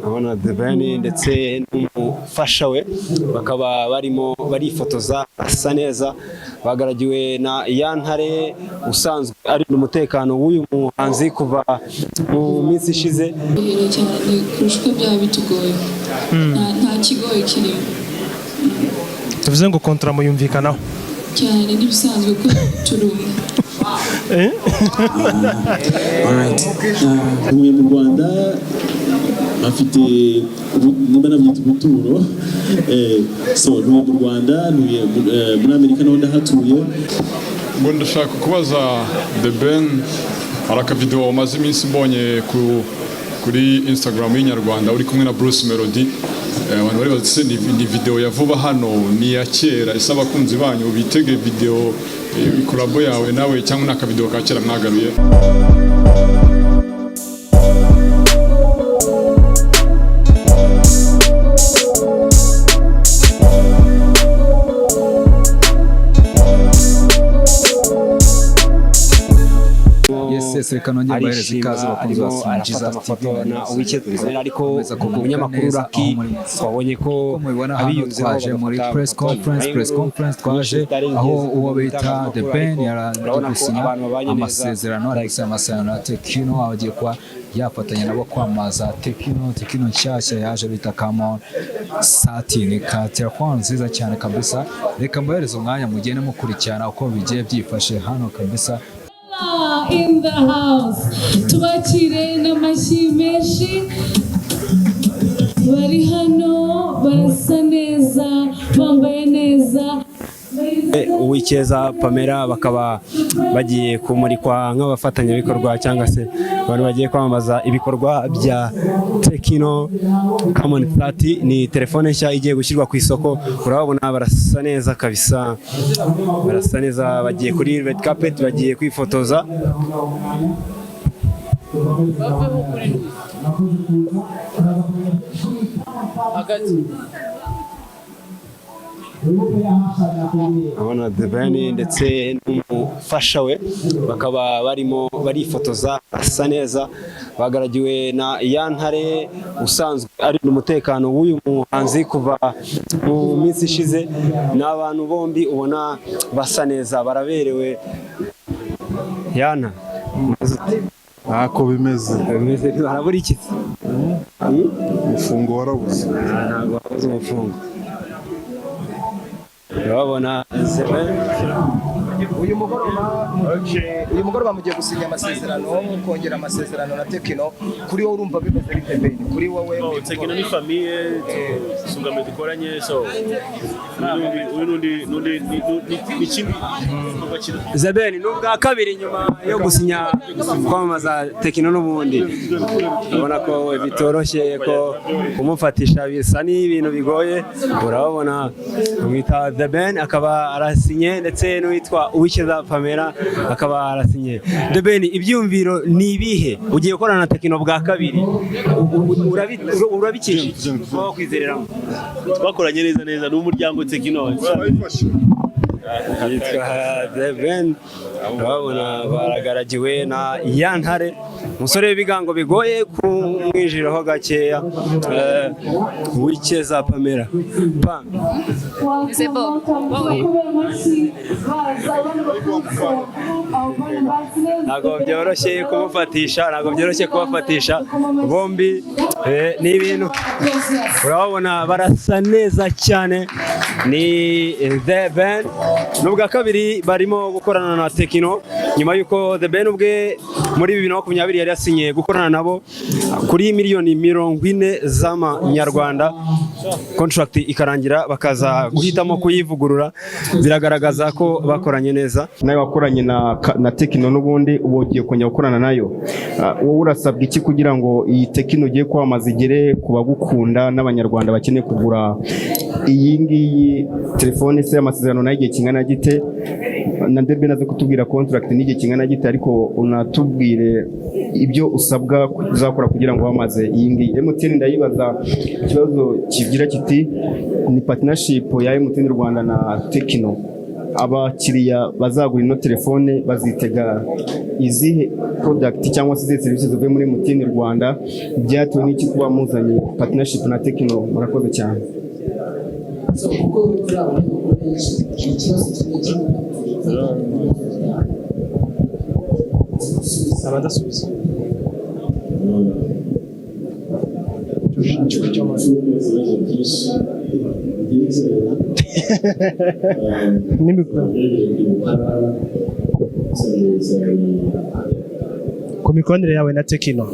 abona The Ben ndetse n'umufasha we bakaba barimo barifotoza asa neza bagaragiwe na Yantare usanzwe ari umutekano w'uyu muhanzi kuva mu minsi ishize cyane kurushwa byaba bitugoye nta kigoye kirimo tuvuze ngo kontra muyumvikanaho cyane n'ibisanzwe ko turumva uyu mu Rwanda afite nimba nabyita ubuturo so mu Rwanda muri Amerika naho ndahatuye ngo ndashaka kubaza The Ben hari akavideo maze iminsi mbonye kuri Instagram y'Inyarwanda uri kumwe na Melodie abantu bari bazi ni video ya vuba hano ni ya kera isaba abakunzi banyu bitege video ikolabo yawe nawe cyangwa n'akavideo ka kera mwagaruye reka nongere bahereze ikaze bakunze basinjiza TV ariko umunyamakuru Raki twabonye ko twaje muri press conference twaje aho uwo bita The Ben yaragisinya amasezerano na Tekino abagiye kwa yafatanya nabo kwamaza Tekino nshyashya yaje bita Come Satin ka telefone nziza cyane kabisa reka mbahereze umwanya mugende mukurikirana uko bigiye byifashe hano kabisa in the house tubakire n'amashyi menshi bari hano barasa neza bambaye neza Uwikeza Pamella bakaba bagiye kumurikwa nk'abafatanyabikorwa cyangwa se abantu bagiye kwamamaza ibikorwa bya Tekino Come Satin ni telefone nshya igiye gushyirwa ku isoko urabona barasa neza kabisa barasa neza bagiye kuri red carpet bagiye kwifotoza abona The Ben ndetse n'umufasha we bakaba barimo barifotoza asa neza bagaragiwe na Yantare usanzwe ari umutekano w'uyu muhanzi kuva mu minsi ishize n'abantu bombi ubona basa neza baraberewe Yana Ako bimeze harabura iki umufungo warabuze ntabwo wabuze umufungo urabona uyu mugoroba mugiye gusinya amasezerano kongera amasezerano na Tekino kuri wowe urumva bimeze bite Ben kuri wowe Tekino ni famille sungame dukoranye so ni chimbi Zabeni nubwa kabiri nyuma yo gusinya kwamamaza Tekino n'ubundi urabona ko bitoroshye ko kumufatisha bisa n'ibintu bigoye urabona umwita The Ben akaba arasinye ndetse n'uwitwa Uwikeza Pamella akaba arasinye The Ben ibyumviro ni ibihe ugiye gukorana na Tekino bwa kabiri urabikije ko kwizereramo twakoranye neza n'umuryango Tekino yitwa The Ben urabona baragaragiwe na Yantare umusore w'ibigango bigoye kumwinjiraho gakeya Uwikeza Pamella ntabwo byoroshye kubafatisha bombi ni ibintu urabona barasa neza cyane ni The Ben n'ubwa kabiri barimo gukorana na Tekino nyuma yuko The Ben ubwe muri 2020 yari yasinye gukorana nabo kuri miliyoni 40 z'amanyarwanda contract ikarangira bakaza guhitamo kuyivugurura biragaragaza ko bakoranye neza nayo wakoranye na Tekino n'ubundi ubogiye kongera gukorana nayo wowe urasabwa iki kugira ngo iyi Tekino ugiye kwamaza igere ku bagukunda n'abanyarwanda bakeneye kugura iyi ngiyi telefone se amasezerano nayo igihe kingana gite na ndebe naze kutubwira contract n'igihe kingana gite ariko unatubwire ibyo usabwa kuzakora kugira ngo wamaze iyi ngiyi MTN ndayibaza ikibazo kigira kiti ni partnership ya MTN Rwanda na Tekino abakiriya bazagura ino telefone bazitega izihe product cyangwa se izihe serivisi zivuye muri MTN Rwanda, byatewe n'iki kuba muzanye partnership na Tekino? Murakoze cyane. abadasubiza ku mikoranire yawe na Tekino.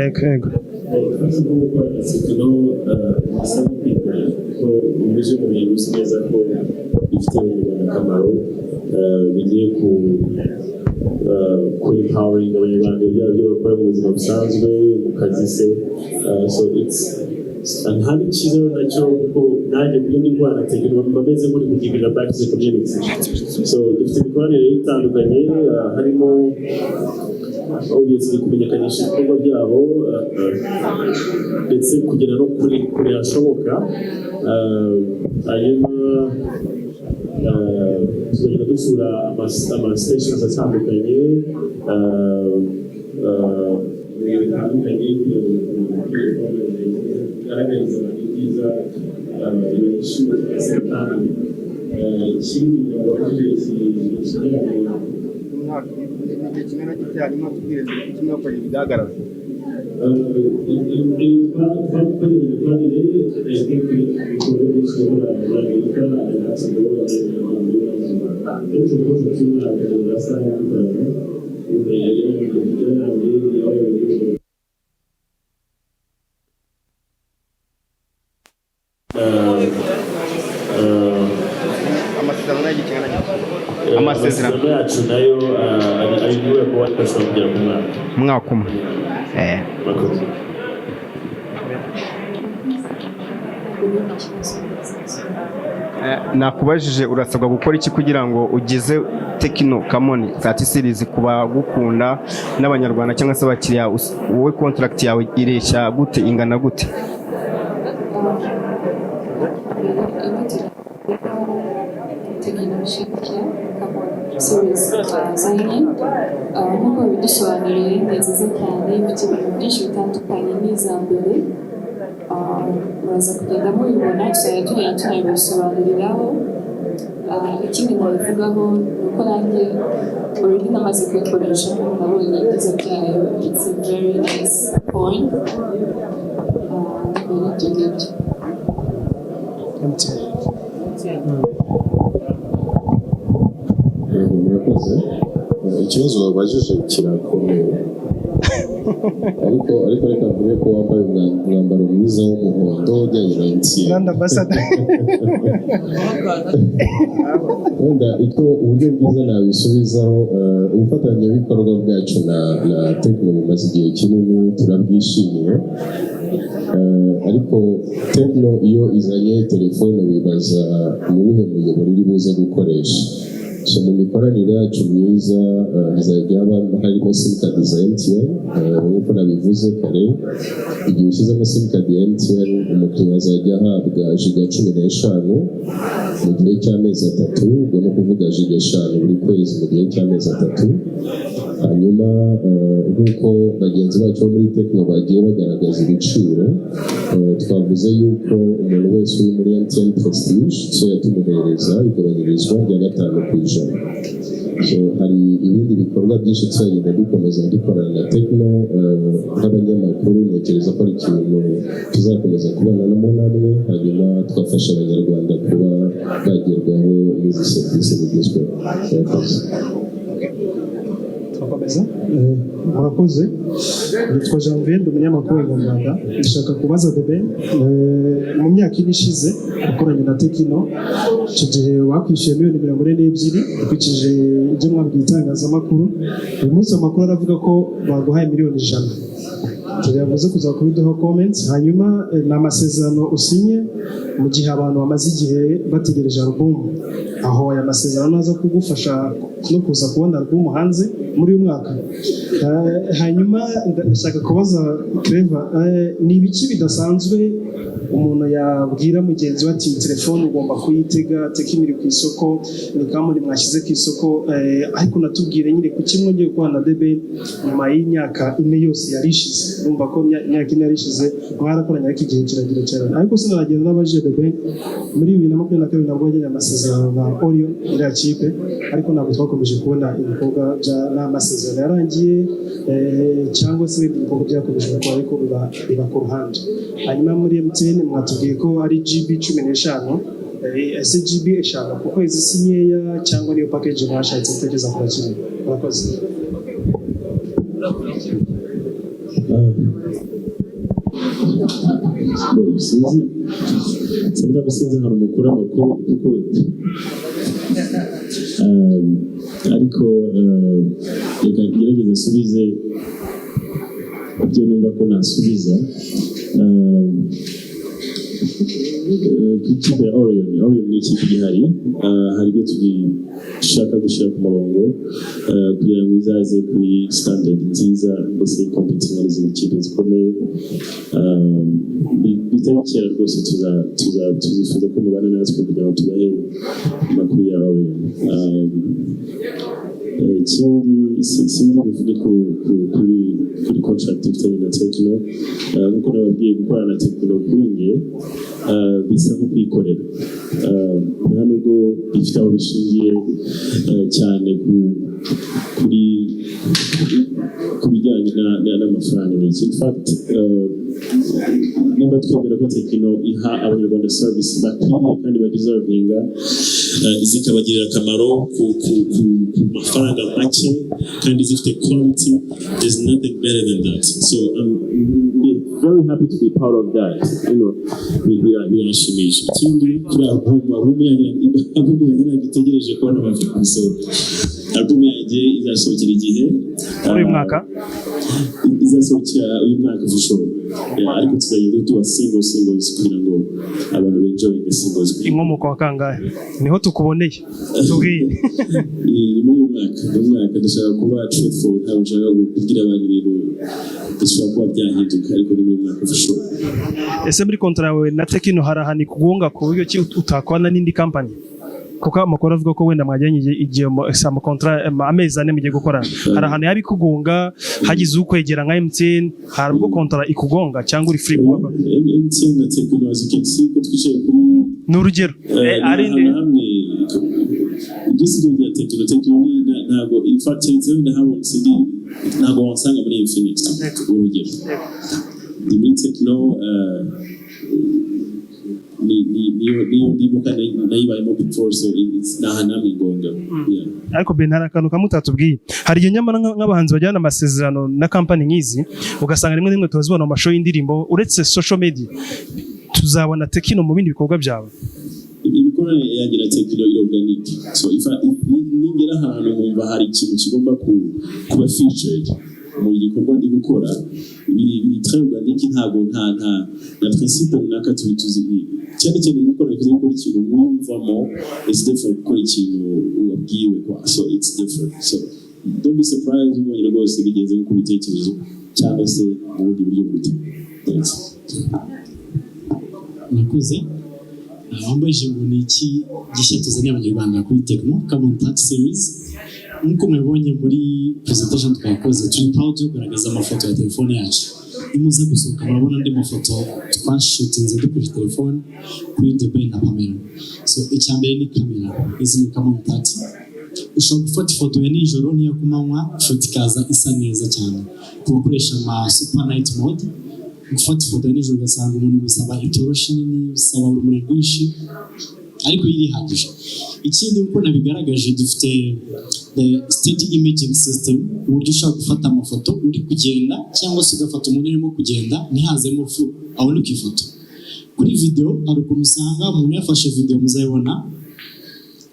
Ego uburyo mu bintu uzi neza ko bifite akamaro bigiye ku empowering abanyarwanda byaba byo bakora mu buzima busanzwe mu kazi se, so it's ntabwo cyiza nacyo kuko nanjye kuri ndi ndwara Tekino bameze muri kugirira back to the community, so dufite imikoranire itandukanye harimo obviously kumenyekanisha ibikorwa byabo ndetse kugera no kure hashoboka, hanyuma tugenda dusura ama-stations atandukanye bitandukanye kugaragariza abantu ibyiza ibishimira sekitari ikindi igihe kimwe gito hanyuma tubwire kimwe bakora ibigaragara amasezerano yacu nayo ari niwe ko watashobora kugera ku mwaka umwe. Nakubajije urasabwa gukora iki kugira ngo ugeze Tekino Kamoni 30 series ku bagukunda n'abanyarwanda cyangwa se abakiriya, wowe contract yawe ireshya gute, ingana gute? nk'uko bidusobanuriye ni nziza cyane, ifite ibintu byinshi bitandukanye n'iza mbere, muraza kugenda mubibona tuzajya tugenda tunabibasobanuriraho. Ikindi nabivugaho ni uko nanjye already namaze kuyikoresha nabonye ibyiza byayo, it's a very nice point. Ibyo ngibyo murakoze. Ikibazo wabajije kirakomeye ariko reka mvuge ko wambaye umwambaro mwiza w'umuhondo ujyanye na MTN wenda icyo uburyo bwiza nabisubizaho, ubufatanyabikorwa bwacu na Tekino bumaze igihe kinini, turabwishimiye, ariko Tekino iyo izanye telefone wibaza mu buhe muyoboro iri buze gukoresha. So mu mikoranire yacu myiza hazajya haba harimo simukadi za MTN, nk'uko nabivuze kare, igihe ushyizemo simukadi ya MTN umukiriya azajya ahabwa jiga 15 mu gihe cy'amezi 3, ubwo no kuvuga jiga 5 buri kwezi mu gihe cy'amezi 3. hanyuma nk'uko bagenzi bacu bo muri Tekino bagiye bagaragaza ibiciro, twavuze yuko umuntu wese uri muri MTN Prestige tumuhereza igabanyirizwa rya 5%. So hari ibindi bikorwa byinshi tuzagenda dukomeza dukorana na Tekino nk'abanyamakuru, ntekereza ko ari ikintu tuzakomeza kubonanamo namwe, hanyuma twafasha abanyarwanda kuba bagerwaho n'izi serivisi zigezweho. murakoze. Nitwa Janvier, ndi umunyamakuru mu Rwanda. Ndashaka kubaza The Ben, mu myaka ine ishize ukoranye na Tekino, icyo gihe wakwishyuye miliyoni 42 ukurikije ibyo mwabwiye itangazamakuru. Uyu munsi amakuru aravuga ko baguhaye miliyoni 100. Turayavuze kuza kubiduha comments. Hanyuma ni amasezerano usinye mu gihe abantu bamaze igihe bategereje album, aho aya masezerano aza kugufasha no kuza kubona album hanze muri uyu mwaka. Hanyuma ndashaka kubaza Clever, ni ibiki bidasanzwe umuntu yabwira mugenzi we ati telefone ugomba kuyitega, Tekino iri ku isoko, ni kamwe mwashyize ku isoko, ariko natubwire nyine ku kimwe ngiye kubana na Debe nyuma y'imyaka 4 yose yarishize. Numva ko imyaka 4 yarishize mwarakoranye ariko igihe kiragira cyane, ariko sinaragenda n'abaje Debe muri 2022 nabwo yagiranye amasezerano na Orion iriya kipe, ariko ntabwo twakomeje kubona ibikorwa n'amasezerano yarangiye cyangwa se ibikorwa byakomeje gukora ariko biba ku ruhande. Hanyuma muri MTN mwatubwiye ko ari GB 15, ese GB 5 ku kwezi si nkeya cyangwa niyo package mwashatse kugeza ku bakiriya? Murakoze. Sinzi hari umukuru amakuru kuko ariko reka ngerageze nsubize ibyo numva ko nasubiza. Ku ikipe ya Orion ni ikipe gihari, hari ibyo dushaka gushyira ku murongo kugira ngo izaze kuri standard nziza, mbese competing n'izindi kipe zikomeye. Bitari kera rwose tuzifuza ko mubana natwe kugira ngo tubahe amakuru ya Orion. Ikindi sinzi bivuge kuri contract ifitanye na Tekino, nk'uko nababwiye gukorana na Tekino kuri nge bisa nko kwikorera, nta nubwo bifite aho bishingiye cyane ku bijyanye n'amafaranga n'iki. In fact nimba twemera ko Tekino iha abanyarwanda service bakwiriye kandi badeservinga, zikabagirira akamaro ku mafaranga make kandi zifite quality, there's nothing better than that. So I'm very happy to be part of that. Birashimisha. Ikindi kuri album yanjye itegereje kubona amavuko gusohoka. Album yanjye izasohokera igihe uyu mwaka, izasohokera uyu mwaka for ariko tuzagenda tuba singles kugira ngo abantu benjoying singles. Inkomoko wa kangahe niho tukuboneye tubwiye? Muri uyu mwaka ndashaka kuba truthful, ntabwo nshaka kugira abantu ibintu bishobora kuba byahinduka, ariko ni muri uyu mwaka for. Ese muri kontra yawe na Tekino harahani kugonga ku buryo ki utakwana n'indi company? Kuko amakuru avuga ko wenda mwajyanye igihe mu kontra amezi 4 mugiye gukora, harahani yabi kugonga hagize ukwegera nka MTN, hari ubwo kontra ikugonga cyangwa uri free kuba MTN na Tekino azikensi ko twicaye kuri n'urugero ari hamwe igisigo bya Tekino ntabwo in fact nzenda habone sindi ntabwo wansanga muri Infinix urugero ni muri Tekino nibuka nayibayemo before, so it's nahanami ngonga. Ariko Bentara akantu kamutatubwiye, hari igihe nyamara nk'abahanzi bajyana amasezerano na company nk'izi ugasanga rimwe n'imwe tubazibona mu mashow y'indirimbo, uretse social media tuzabona Tekino mu bindi bikorwa byawe. Ibikorwa yagira Tekino organic, so if ningera ahantu nkumva hari ikintu kigomba kuba featured mu gikorwa ndi gukora, biri très organic, ntabwo na principe runaka tuzi cyane gukora ikintu mwumvamo is different gukora ikintu wabwiwe kwa, so it's different. So don't be surprised ubonye rwose bigeze ku bitekerezo cyangwa se mu bundi buryo butandukanye. Nakuze wambaje ngo ni iki gishya tuzaniye abanyarwanda kuri Tekino Come On series. Nkuko mubonye muri presentation twakoze, turi proud yo kugaragaza amafoto ya telefone yacu. Imuza gusohoka murabona andi mafoto twashutinze dukoresheje telefone kuri Debe na Pamella. So icyambere ni kamera, izi ni Come On. Ushobora gufata ifoto ya nijoro niyo kumanywa, ifoto ikaza isa neza cyane. Kubakoresha ama super night mode, gufata ifoto ya nijoro ugasanga umuntu bisaba itoroshi nini, bisaba urumuri rwinshi, ariko yirihagije. Ikindi uko nabigaragaje dufite the steady imaging system, uburyo ushaka gufata amafoto uri kugenda cyangwa se ugafata umuntu urimo kugenda ntihazemo fu abone uko ifoto. Kuri video hari ukuntu usanga umuntu yafashe video muzayibona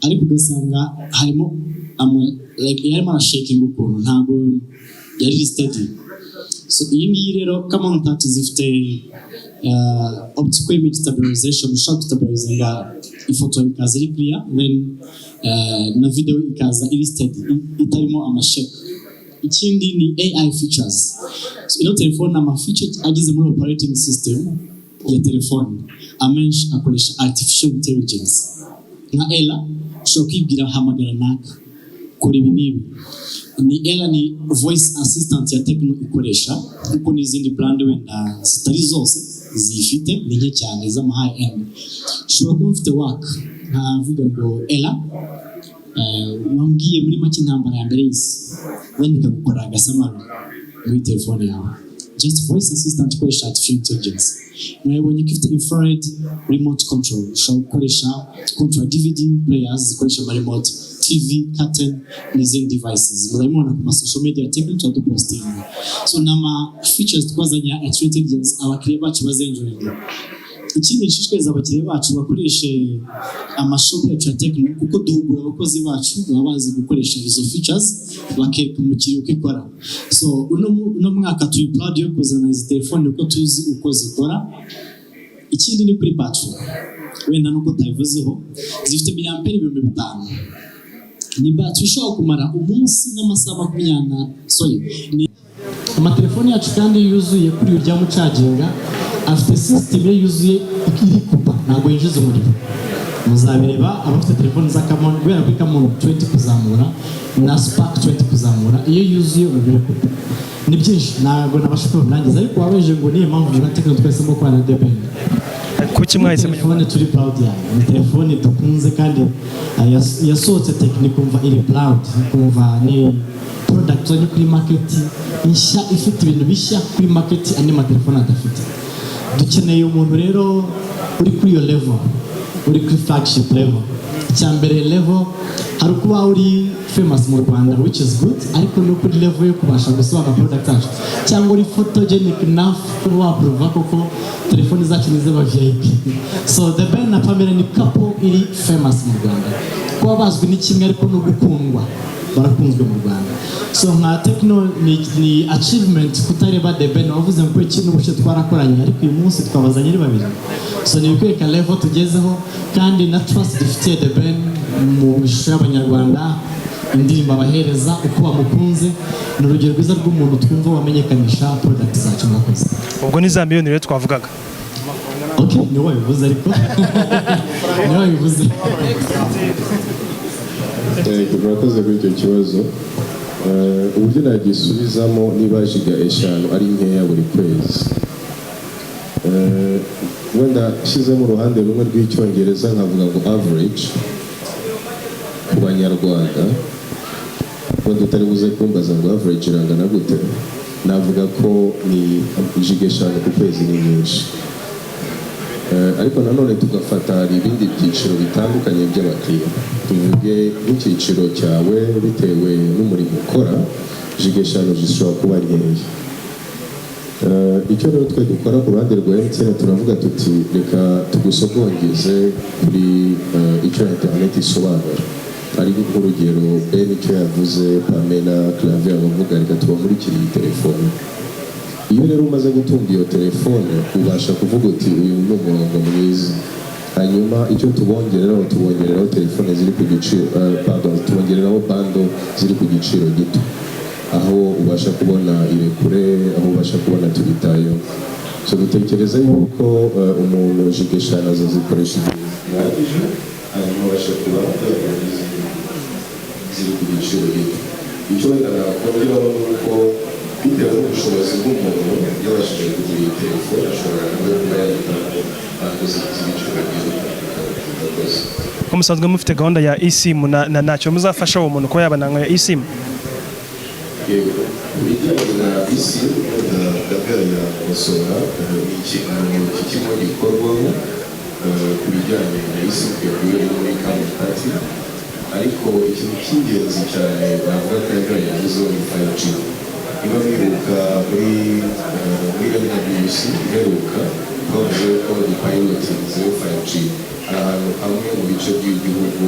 ariko ugasanga harimo yarimo arashaking ukuntu ntabwo yari steady. So iyi ngiyi rero Come On zifite optical image stabilization, ushaka stabilizinga ifoto ikaza iri clear, then na video ikaza iri steady itarimo amashake. ikindi ni AI features. So ino telefone ama features agize muri operating system ya telefone amenshi akoresha artificial intelligence. Nka Ella ushobora kwibwira hamagara naka kora ibi n'ibi. Ni Ella ni voice assistant ya Tecno ikoresha kuko n'izindi brand wenda zitari zose zifite ni nke cyane z'ama high end. Ushobora kuba ufite work nkavuga ngo Ella wambwiye muri make intambara ya mbere y'isi wandika gukora agasamara muri telefone yawe. Just voice assistant ikoresha artificial intelligence. Mwabonye ko ifite infrared remote control. Ushobora gukoresha control DVD players zikoresha remote TV, curtain n'izindi devices. Murabibona ku social media Tecno tuduposting. So nama features twazanya artificial intelligence abakiriya bacu bazenjoyinga. Ikindi nshishikariza abakiriya bacu bakoreshe amashop yacu ya Tecno kuko duhugura abakozi bacu baba bazi gukoresha izo features bakereka umukiriya uko ikora. So uno mwaka turi proud yo kuzana izi telefone uko tuzi uko zikora. Ikindi ni kuri battery. Wenda nuko tayivuzeho zifite miliampere 5000. Ni battery ishobora kumara umunsi n'amasaha 20. Ni amatelefone yacu kandi yuzuye kuri urya mucaginga afite system yuzuye iri kupa ntabwo yinjiza umuriro. Muzabireba abafite telefone za Camon kubera ko Camon 20 kuzamura na Spark 20 kuzamura iyo yuzuye umuriro kupa. Ni byinshi ntabwo nabashaka kurangiza ariko wabeje ngo niyo mpamvu na Tecno twesemo kwa na depend. Kuki mwahise telefone turi proud yayo. Ni telefone dukunze kandi yasohotse Tecno kumva iri proud kumva ni product zo kuri market insha ifite ibintu bishya kuri market andi telefone adafite. Dukeneye umuntu rero uri kuri iyo level, uri kuri flagship level. Icyambere level hari kuba uri famous mu Rwanda which is good ariko no kuri level yo kubasha gusobanura product zacu cyangwa uri photogenic enough kuba prova koko telefone zacu ni z'aba VIP. So the Ben na Pamella ni couple iri famous mu Rwanda. Kuba bazwi ni kimwe ariko no gukundwa barakunzwe mu Rwanda. So nka Tecno ni achievement kutareba the Ben wavuze ngo ikintu bushe twarakoranye ariko uyu munsi twabazanye ari babiri. So ni kweka level tugezeho kandi na trust dufitiye the Ben mu bishusho y'Abanyarwanda indirimbo abahereza uko bamukunze n'urugero rwiza rw'umuntu twumva wamenyekanisha product zacu mwakoze. Ubwo ni za miliyoni rero twavugaga. Okay, ni wowe bivuze ariko. Ni wowe bivuze. Murakoze kuri icyo kibazo. Uburyo nagisubizamo niba jiga 5 ari nkeya buri kwezi. Wenda shizemo uruhande rumwe rw'icyongereza nkavuga ngo average ku Banyarwanda wenda utari buze kumbaza ngo average irangana gute, navuga ko ni jiga 5 ku kwezi ni nyinshi. Ariko nanone tugafata ibindi byiciro bitandukanye by'abakiriya. Tuvuge nk'icyiciro cyawe bitewe n'umurimo ukora jiga 5 zishobora kuba nkeya. Icyo rero twe dukora ku ruhande rwa MTN turavuga tuti reka tugusogongeze kuri icyo internet isobanura. Ari nk'urugero Ben icyo yavuze Pamella Clavier abavuga reka tubamurikire iyi telefone. Iyo rero umaze gutunga iyo telefone ubasha kuvuga uti uyu ni umurongo mwiza. Hanyuma icyo tubongereraho telefone ziri ku giciro tubongereraho bando ziri ku giciro gito. Aho ubasha kubona irekure, aho ubasha kubona turitayo. So dutekereza yuko umuntu jiga 5 azazikoresha igihe hanyuma ubasha kuba ziri ku giciro gito. Icyo wenda nakongeraho ni uko bitewe n'ubushobozi bw'umuntu yabashije kugura iyi telefone ashobora kuba yayitanga z'ibiciro byiza. Ko musanzwe mufite gahunda ya eSIM ntacyo muzafasha uwo muntu kuba yabana nka eSIM? Yego, ibijyanye na eSIM ndagaya gusora ikintu kikimo gikorwaho ku bijyanye na eSIM yaguye muri kamutati, ariko ikintu cy'ingenzi cyane navuga ko yagizeho ni 5G. Niba mwibuka muri NWC iheruka bavuze ko dupilotinzeho 5G ahantu hamwe mu bice by'igihugu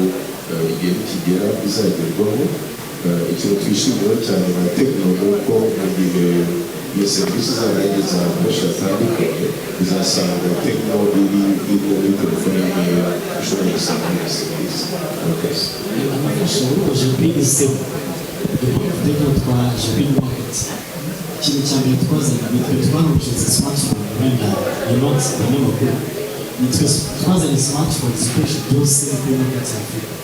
igihe nikigera bizagerwaho. Ikintu twishimira cyane na Tecno nuko mu gihe iyo serivisi zarageze ahantu henshi hatandukanye bizasanga Tecno iri muri telefone nkeya ushobora gusanga iyo serivisi. Amafasha urukoje kuri eSIM Tekino twaje kuri market ikintu cya mbere twazanye nitwe twanujije smartphone wenda inoti abanyamakuru nitwe twazanye smartphone zikoresha byose kuri market ya Afurika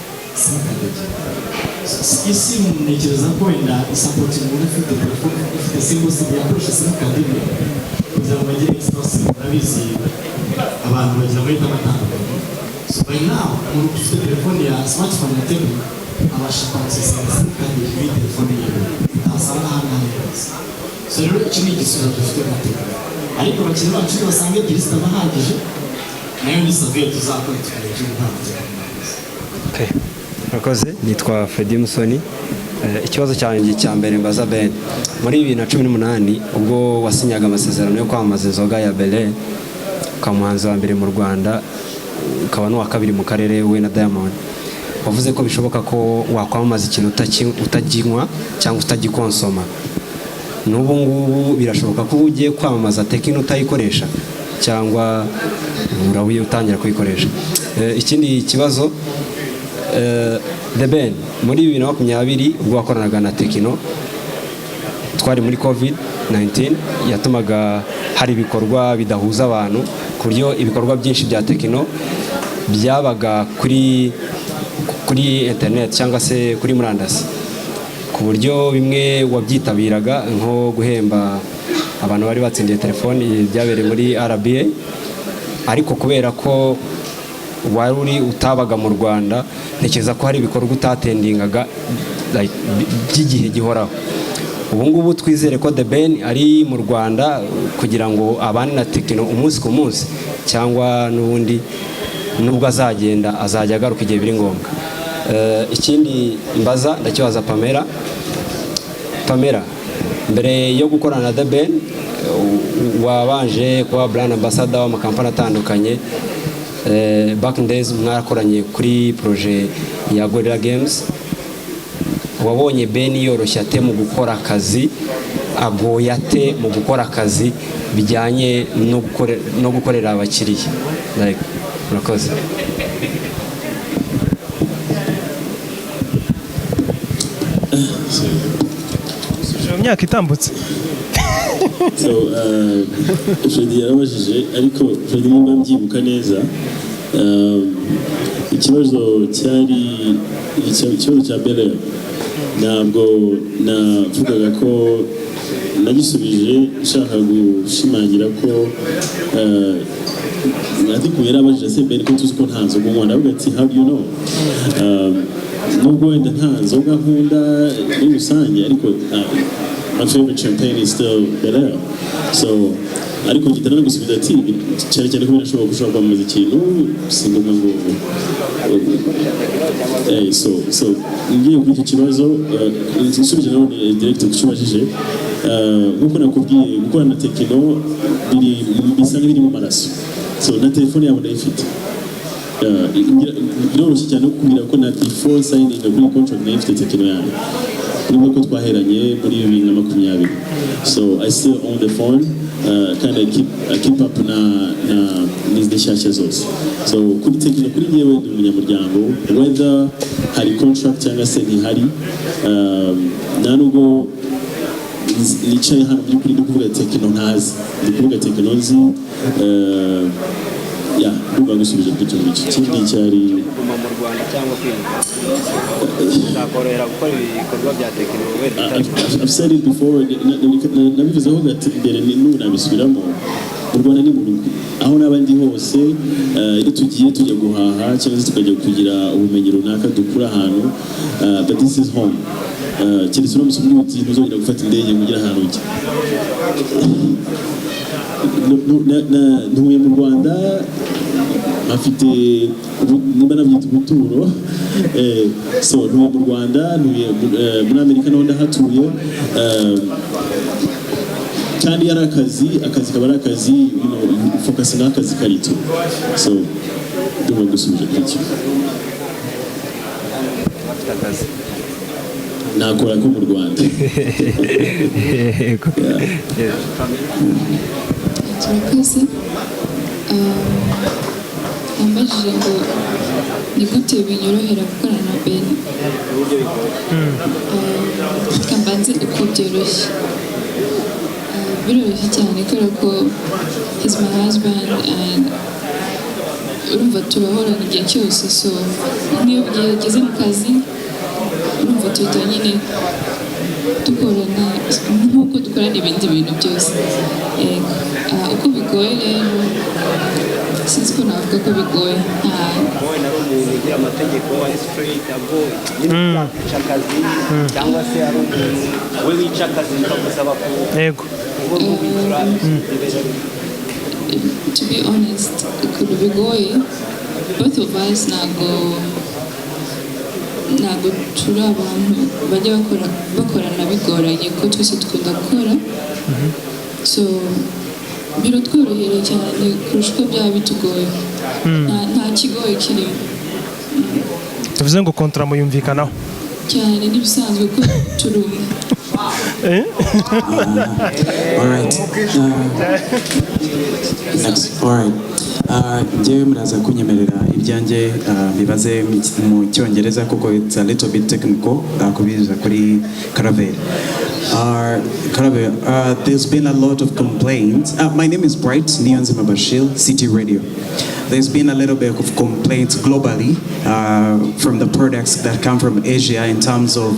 isi ntekereza ko wenda isapoti umuntu ufite telefone ifite single sim yakoresha simukadi imwe kugira ngo bagire extra sim urabizi abantu bagira amahitamo atandukanye so by now umuntu ufite telefone ya smartphone ya Tekino abasha kwakisanga simukadi kuri telefone yiwe utasanga ahantu ari hose so rero iki ni igisubizo dufite mu Tekino ariko abakiriya bacu basanga ebyiri zitabahagije nayo ni survey tuzakora tukareba impamvu Okay. Murakoze, nitwa Freddy Musoni. Ikibazo cyanjye cya mbere mbaza Ben. Muri 2018 ubwo wasinyaga amasezerano yo kwamamaza inzoga ya Belle, kamuhanzi wa mbere mu Rwanda, ukaba n'uwa kabiri mu karere we na Diamond. Wavuze ko bishoboka ko wakwamamaza ikintu utaginywa cyangwa utagikonsoma. N'ubu ngubu birashoboka ko ugiye kwamamaza Tekino utayikoresha cyangwa urabuye utangira kuyikoresha. Ikindi kibazo The Ben muri 2020 ubwo wakoranaga na Tekino twari muri COVID-19 yatumaga hari ibikorwa bidahuza abantu ku buryo ibikorwa byinshi bya Tekino byabaga kuri internet cyangwa se kuri murandasi ku buryo bimwe wabyitabiraga nko guhemba abantu bari batsindiye telefoni byabereye muri RBA ariko kubera ko wari utabaga mu Rwanda ntekereza ko hari ibikorwa utatendingaga by'igihe gihoraho ubu ngubu twizere ko The Ben ari mu Rwanda kugira ngo abane na Tekino umunsi ku munsi cyangwa n'ubundi nubwo azajya agaruka igihe biri ngombwa. Ikindi mbaza ndakibaza Pamella, mbere yo gukorana na The Ben wabanje kuba brand ambassador w'amakampani atandukanye. Back in days mwarakoranye kuri projet ya Gorilla Games, wabonye Ben yoroshya ate mu gukora akazi, agoye ate mu gukora akazi bijyanye no gukorera abakiriya? Like murakoze. Myaka itambutse. So Freddy yarabajije ariko Freddy nimba mbyibuka neza ikibazo cya Belle ntabwo navugaga ko nagisubije nshaka gushimangira ko ariko yarabajije se Belle ko tuzi ko nta nzoga unywa ndavuga ati how do you know nubwo wenda nta nzoga nkunda muri rusange ariko my favorite champagne is still Belle. So ariko gitana gusubiza ati cyane cyane ko birashoboka gushobora kwamamaza ikintu singomba ngo so ngiye kuri icyo kibazo nsubije nawe direct kucyubajije nkuko nakubwiye gukorana na Tekino bisa nk'ibiri mu maraso so na telefone yabo ndayifite biroroshye cyane kubwira ko na before signing kuri contract nayifite Tekino yanjye nubwo ko twaheranye muri 2020 so I still own the phone kind of keep up na n'izishyashya zose so kuri Tekino kuri yewe ndi umunyamuryango whether hari contract cyangwa se ntihari nta nubwo nicaye hano by'ukuri ndi kuvuga Tekino ntazi ndi kuvuga Tekino nzi ndumva gusubije kuri icyo ngicyo ikindi cyari kuguma mu Rwanda cyangwa kwimuka bizakorohera gukora ibikorwa bya Tekino I've said it before nabivuzeho gati mbere n'ubu nabisubiramo mu Rwanda ni mu rugo aho n'abandi hose iyo tugiye tujya guhaha cyangwa se tukajya kugira ubumenyi runaka dukura ahantu but this is home keretse uramutse umwe uti ntuzongera gufata indege mugira ahantu ujya ntuye mu Rwanda afite niba nabyita ubuturo so ntuye mu Rwanda ntuye muri Amerika naho ndahatuye kandi yari akazi kaba ari akazi focus n'akazi karito so ndumva gusubije kuri cyo nakora ko mu Rwanda turakoze yambajije ngo ni gute binyorohera gukorana na Ben. Reka mbanze uko byoroshye. Biroroshye cyane kubera ko he's my husband and urumva turahorana igihe cyose, so niyo yageze mu kazi urumva tuhita nyine dukorana nk'uko dukorana ibindi bintu byose. Uko bigoye rero sinzi ko navuga ko bigoye. wowe nari umuntu ugira amategeko ari straight abo wica akazi cyangwa se ari umuntu we wica akazi bikagusaba ko yego to be honest ukuntu bigoye both of us ntabwo turi abantu bajya bakorana bigoranye ko twese dukunda gukora, so birotworohera cyane kurusha uko byaba bitugoye. Nta kigoye kirimo. tuvuze ngo kontra muyumvikanaho cyane n'ibisanzwe ko turi umwe. njyewe muraza kunyemerera ibyanjye bibaze mu cyongereza kuko it's a little bit technical kubiza kuri Caravelle. There's been a lot of complaints. My name is Bright Niyonzima Bashir, City Radio. There's been a little bit of complaints globally from the products that come from Asia in terms of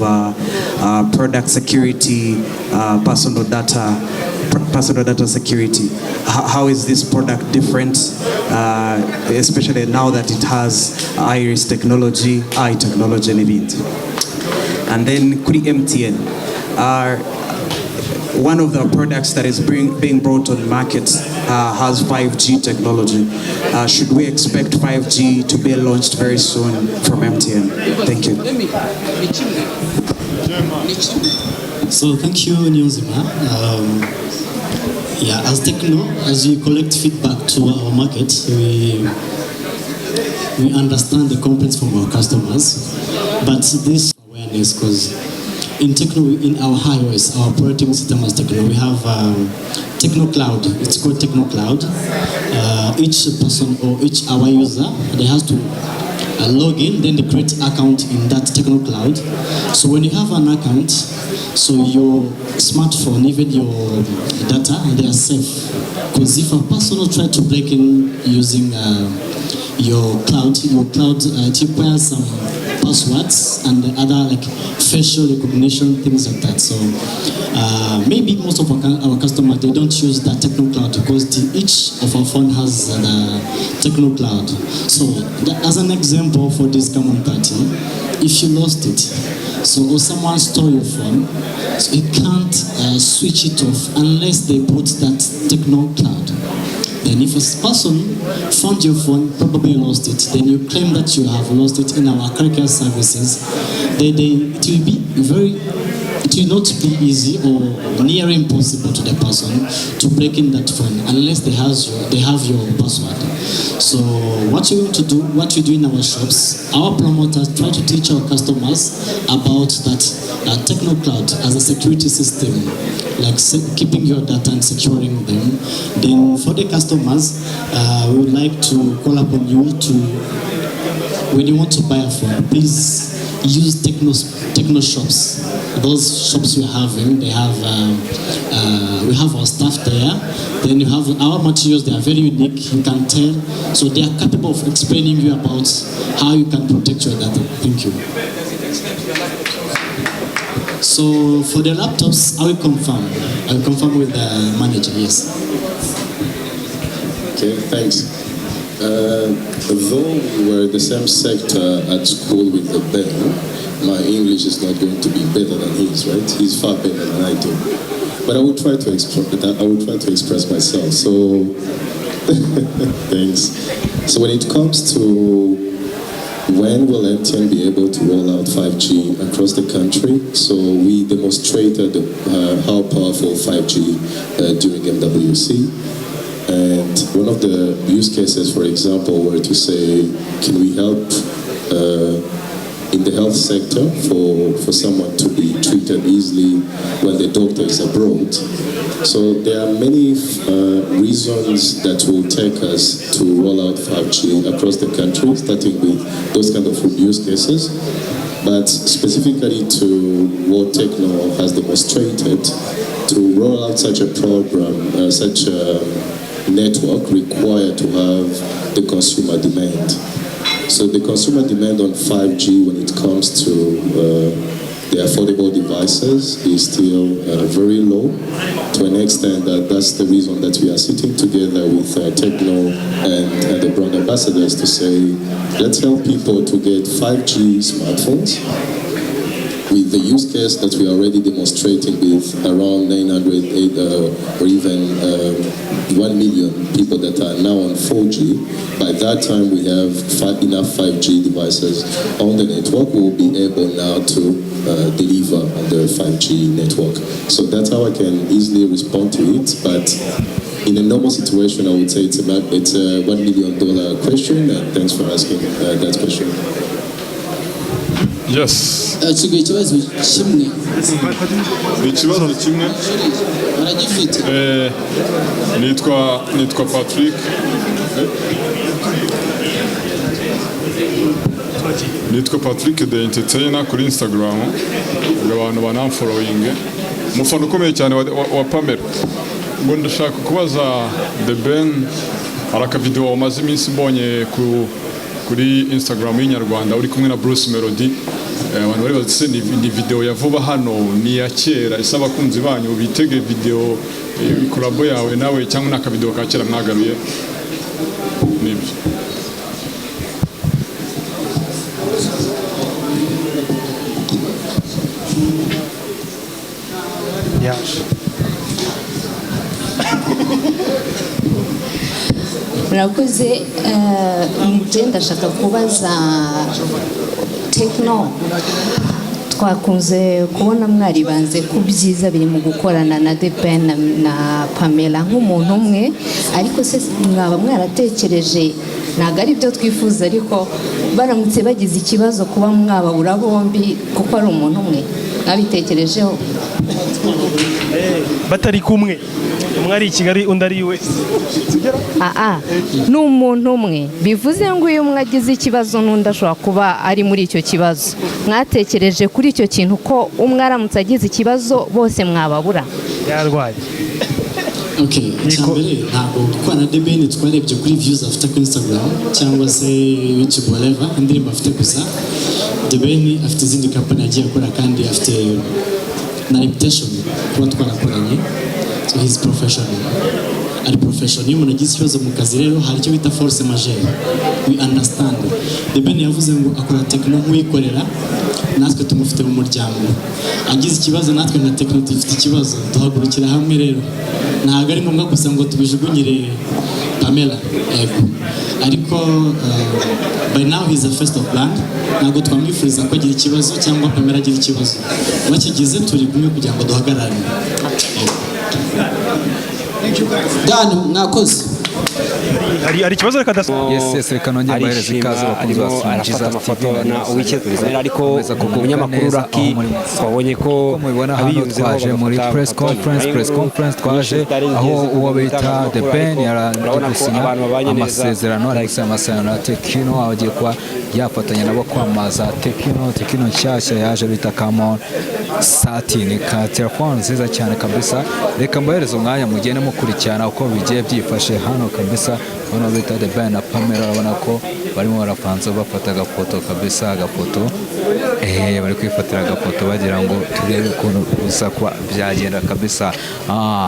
product security, personal data security. How is this product different, especially now that it has iris technology, eye technology and event? And then Kuri MTN. One of the products that is being brought on market has 5G technology. Should we expect 5G to be launched very soon from MTN? Thank you. So thank you, Nyonzima. As Techno, as we collect feedback to our market, we understand the complaints from our customers, but this awareness, because in Techno, in our iOS, our operating system as Techno, we have Techno Cloud. It's called Techno Cloud. Each person or each our user, they have to log in, then they create account in that Techno Cloud. So when you have an account, so your smartphone, even your data, they are safe. Because if a person will try to break in using your cloud, it requires some passwords and other like facial recognition, things like that. So maybe most of our customers, they don't use that Techno Cloud because each of our phone has the Techno Cloud. So as an example for this common party, if you lost it, so or someone stole your phone, so you can't switch it off unless they put that Techno Cloud. Then if a person found your phone, probably lost it, then you claim that you have lost it in our care services, it will not be easy or near impossible to the person to break in that phone unless they have your password. So what we do in our shops, our promoters try to teach our customers about that Techno Cloud as a security system, like keeping your data and securing them. Then for the customers, we would like to call upon you to, when you want to buy a phone, please use Techno shops. Those shops we're having, they have we have our staff there. Then you have our materials, they are very unique, you can tell. So they are capable of explaining you about how you can protect your data. Thank you. So for the laptops, I will confirm with the manager, yes. Okay, thanks. Though we were the same sector at school with the Ben, my English is not going to be better than his, right? He's far better than I do. But I will try to express myself. So, thanks. So when it comes to when will MTN be able to roll out 5G across the country? So we demonstrated how powerful 5G during MWC. And one of the use cases, for example, were to say, can we help in the health sector for someone to be treated easily when the doctor is abroad. So there are many reasons that will take us to roll out 5G across the country, starting with those kind of use cases. But specifically to what Techno has demonstrated, to roll out such a program, such a network required to have the consumer demand. So the consumer demand on 5G when it comes to the affordable devices is still very low, to an extent that that's the reason that we are sitting together with Techno and the brand ambassadors to say, let's help people to get 5G smartphones with the use case that we are already demonstrating with around 900 or even 1 million people that are now on 4G. By that time we have enough 5G devices on the network. We will be able now to deliver on the 5G network. So that's how I can easily respond to it. But in a normal situation, I would say it's a $1 million question, and thanks for asking that question. Yes. Asigaye ikibazo kimwe. Ikibazo kimwe. Aragifite. Nitwa Patrick. Nitwa Patrick the Entertainer kuri Instagram. Abantu banamfollowing. Umufana ukomeye cyane wa Pamella. Ngo ndashaka kubaza The Ben araka video wamaze iminsi mbonye kuri Instagram y'Inyarwanda uri kumwe na Melodie. Abantu bari bazi ni video ya vuba hano ni ya kera isaba abakunzi banyu bitege video collabo yawe nawe cyangwa naka video ka kera mwagaruye nibyo. Murakoze ndashaka kubaza Techno, twakunze kubona mwaribanze ku byiza biri mu gukorana na The Ben na Pamella nk'umuntu umwe, ariko se mwaba mwaratekereje, ntabwo ari byo twifuza, ariko baramutse bagize ikibazo kuba mwababura bombi kuko ari umuntu umwe, mwabitekerejeho? Batari kumwe, umwe ari i Kigali undi ari iwe. Ni umuntu umwe, bivuze ngo uyu umwe agize ikibazo n'undi ashobora kuba ari muri icyo kibazo. Mwatekereje kuri icyo kintu ko umwe aramutse agize ikibazo bose mwababura? Yarwaye. Okay, cyambere ntabwo twana The Ben twarebye kuri views afite kuri Instagram cyangwa se YouTube whatever, indirimbo afite gusa. The Ben afite izindi company agiye akora kandi afite na reputation kuba twarakoranye, so he's professional. Ari professional. Iyo umuntu agize ikibazo mu kazi rero hari icyo bita force majeure, we understand. The Ben yavuze ngo akora Techno nk'uyikorera, natwe tumufite mu muryango. Agize ikibazo natwe na Techno dufite ikibazo, duhagurukira hamwe rero. Ntabwo ari ngombwa gusa ngo tubijugunyire Pamella, ariko by now he's a first of brand. Ntabwo twamwifuriza ko agira ikibazo cyangwa Pamella agira ikibazo. Bakigize turi kumwe kugira ngo duhagarare. Dan, mwakoze. Hari ikibazo reka dasa. Yes, reka nongere bahereze ikaze bakunze basubije amafoto na uwikeza, ariko umunyamakuru Raki twabonye ko mubibona hano twaje muri press conference twaje aho uwo bita The Ben yari gusinya amasezerano na Tekino, agiye kuba yafatanya nabo kwamaza Tekino nshyashya yaje bita Camon Satin, ka telefone nziza cyane kabisa. Reka mbahereze umwanya mugende mukurikirana uko bigiye byifashe hano kabisa. Hano bita The Ben na Pamella, urabona ko barimo barapanza bafata agafoto kabisa, agafoto bari kwifatira agafoto bagira ngo turebe ukuntu bisa kwa byagenda kabisa.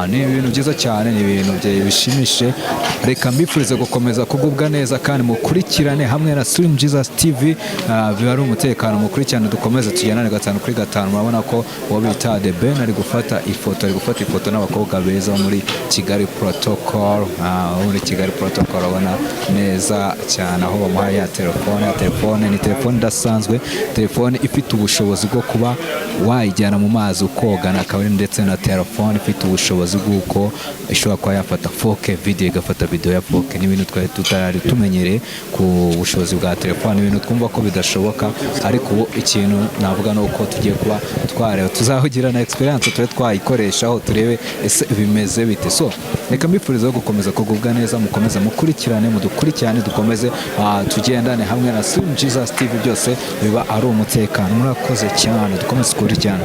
Ni ibintu byiza cyane, ni ibintu bishimishe. Reka mbifurize gukomeza kugubwa neza kandi mukurikirane hamwe na Slim Jesus TV, biba ari umutekano. Mukurikirane dukomeze tugendane 5 kuri 5. Murabona ko uwo bita The Ben ari gufata ifoto n'abakobwa beza muri Kigali Protocol, muri Kigali protocol abona neza cyane aho bamuhaye ya telefone ni telefone idasanzwe, telefone ifite ubushobozi bwo kuba wayijyana mu mazi ukogana, akaba ari ndetse na telefone ifite ubushobozi bw'uko ishobora kuba yafata 4K video igafata video ya 4K. N'ibintu twari tutari tumenyereye ku bushobozi bwa telefone, ibintu twumva ko bidashoboka, ariko ubu ikintu navuga no uko tugiye kuba twareba tuzahugira na experience turi twayikoreshaho turebe ese bimeze bite. So reka mbifuriza gukomeza kugubwa neza, mukomeze mukurikirane, mudukurikirane, dukomeze tugendane hamwe na Slim Jesus TV, byose biba ari umutekano. Murakoze cyane, dukomeze kukurikirana.